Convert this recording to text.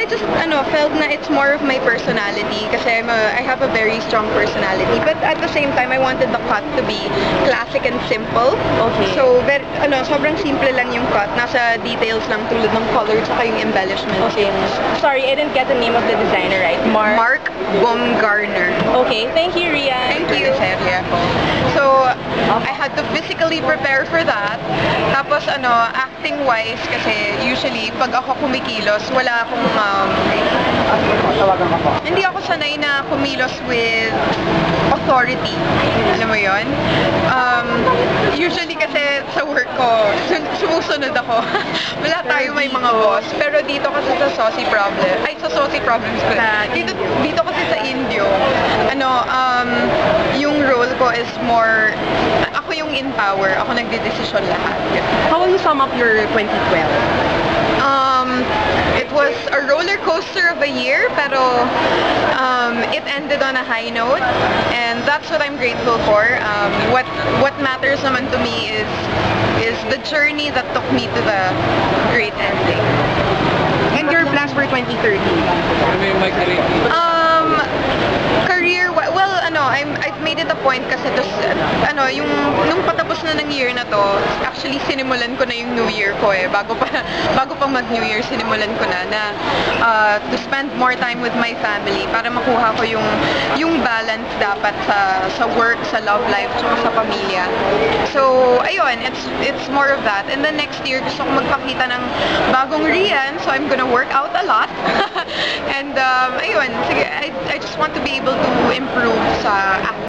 just felt na it's more of my personality kasi I have a very strong personality. But at the same time, I wanted the cut to be classic and simple. Okay. So, sobrang simple lang yung cut. Nasa details lang tulad ng color tsaka yung embellishments. Okay. Sorry, I didn't get the name of the designer, right? Mark Baumgartner. Okay, thank you, Rian. Thank you. So, I had to physically prepare for that. Tapos, acting-wise, kasi usually, pag ako kumikilos, wala akong, hindi ako sanay na kumilos with authority. Alam mo yon? Usually kasi sa work ko, sumusunod ako. Wala tayo may mga boss. Pero dito kasi sa Saucy Problems ko. Dito kasi sa Indio, yung role ko is more, ako yung in power. Ako nagdedesisyon lahat. How will you sum up your 2012? It was a roller coaster of a year, pero it ended on a high note, and that's what I'm grateful for. What matters naman to me is the journey that took me to the great ending. And your plans for 2013? I've made it a point kasi nung patapos na ng year na to, actually sinimulan ko na yung New Year ko bago pa mag-New Year, sinimulan ko na to spend more time with my family para makuha ko yung balance dapat sa work, sa love life, tsaka sa pamilya. So, ayun, it's more of that. And then next year, gusto ko magpakita ng bagong Rian, so I'm gonna work out a lot. And ayun, sige, I just want to be able to improve sa acting.